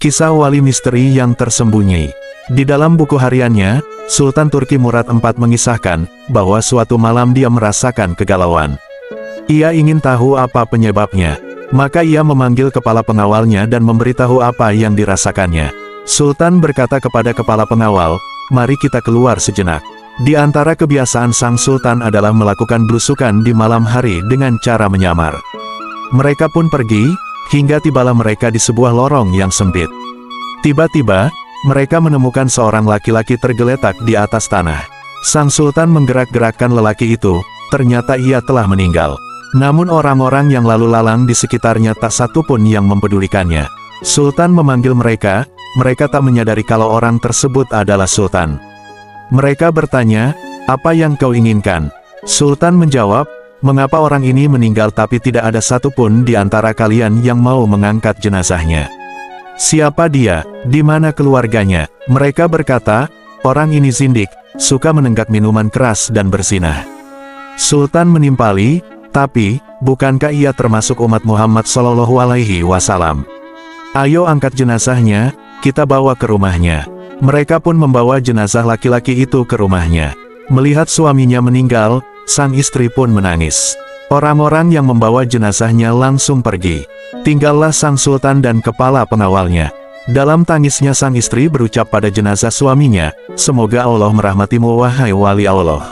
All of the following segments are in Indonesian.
Kisah wali misteri yang tersembunyi. Di dalam buku hariannya, Sultan Turki Murad IV mengisahkan bahwa suatu malam dia merasakan kegalauan. Ia ingin tahu apa penyebabnya. Maka ia memanggil kepala pengawalnya dan memberitahu apa yang dirasakannya. Sultan berkata kepada kepala pengawal, "Mari kita keluar sejenak." Di antara kebiasaan sang sultan adalah melakukan belusukan di malam hari dengan cara menyamar. Mereka pun pergi, hingga tibalah mereka di sebuah lorong yang sempit. Tiba-tiba, mereka menemukan seorang laki-laki tergeletak di atas tanah. Sang sultan menggerak-gerakkan lelaki itu, ternyata ia telah meninggal. Namun orang-orang yang lalu lalang di sekitarnya tak satu pun yang mempedulikannya. Sultan memanggil mereka, mereka tak menyadari kalau orang tersebut adalah sultan. Mereka bertanya, "Apa yang kau inginkan?" Sultan menjawab, "Mengapa orang ini meninggal tapi tidak ada satupun di antara kalian yang mau mengangkat jenazahnya? Siapa dia? Di mana keluarganya?" Mereka berkata, "Orang ini zindik, suka menenggak minuman keras dan berzinah." Sultan menimpali, "Tapi, bukankah ia termasuk umat Muhammad Shallallahu Alaihi Wasallam? Ayo angkat jenazahnya, kita bawa ke rumahnya." Mereka pun membawa jenazah laki-laki itu ke rumahnya. Melihat suaminya meninggal, sang istri pun menangis. Orang-orang yang membawa jenazahnya langsung pergi. Tinggallah sang sultan dan kepala pengawalnya. Dalam tangisnya sang istri berucap pada jenazah suaminya, "Semoga Allah merahmatimu wahai wali Allah.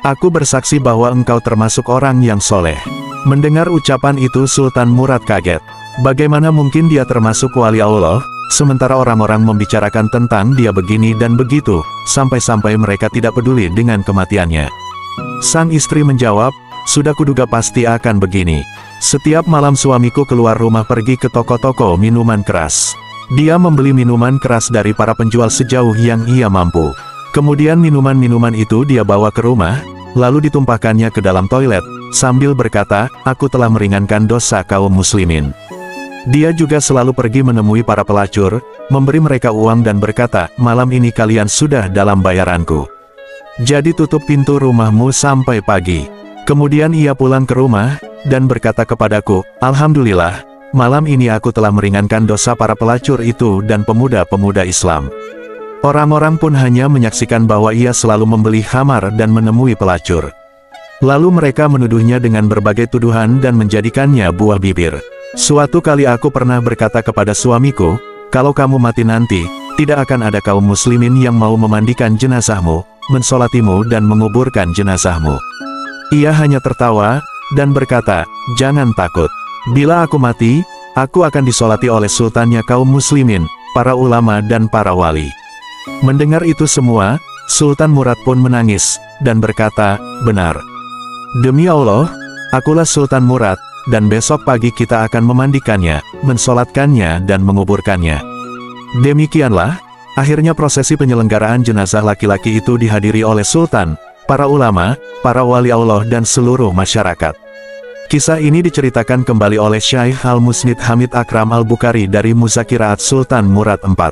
Aku bersaksi bahwa engkau termasuk orang yang soleh." Mendengar ucapan itu Sultan Murad kaget. Bagaimana mungkin dia termasuk wali Allah, sementara orang-orang membicarakan tentang dia begini dan begitu, sampai-sampai mereka tidak peduli dengan kematiannya. Sang istri menjawab, "Sudah kuduga pasti akan begini. Setiap malam suamiku keluar rumah pergi ke toko-toko minuman keras. Dia membeli minuman keras dari para penjual sejauh yang ia mampu. Kemudian minuman-minuman itu dia bawa ke rumah, lalu ditumpahkannya ke dalam toilet, sambil berkata, 'Aku telah meringankan dosa kaum muslimin.' Dia juga selalu pergi menemui para pelacur, memberi mereka uang dan berkata, 'Malam ini kalian sudah dalam bayaranku. Jadi tutup pintu rumahmu sampai pagi.' Kemudian ia pulang ke rumah, dan berkata kepadaku, 'Alhamdulillah, malam ini aku telah meringankan dosa para pelacur itu dan pemuda-pemuda Islam.' Orang-orang pun hanya menyaksikan bahwa ia selalu membeli khamar dan menemui pelacur. Lalu mereka menuduhnya dengan berbagai tuduhan dan menjadikannya buah bibir. Suatu kali aku pernah berkata kepada suamiku, 'Kalau kamu mati nanti, tidak akan ada kaum muslimin yang mau memandikan jenazahmu, mensolatimu dan menguburkan jenazahmu.' Ia hanya tertawa, dan berkata, 'Jangan takut. Bila aku mati, aku akan disolati oleh sultannya kaum muslimin, para ulama dan para wali.' Mendengar itu semua, Sultan Murad pun menangis, dan berkata, 'Benar. Demi Allah, akulah Sultan Murad, dan besok pagi kita akan memandikannya, mensolatkannya dan menguburkannya.' Demikianlah, akhirnya prosesi penyelenggaraan jenazah laki-laki itu dihadiri oleh Sultan, para ulama, para wali Allah dan seluruh masyarakat. Kisah ini diceritakan kembali oleh Syaikh Al-Musnid Hamid Akram Al-Bukhari dari Muzakiraat Sultan Murad IV.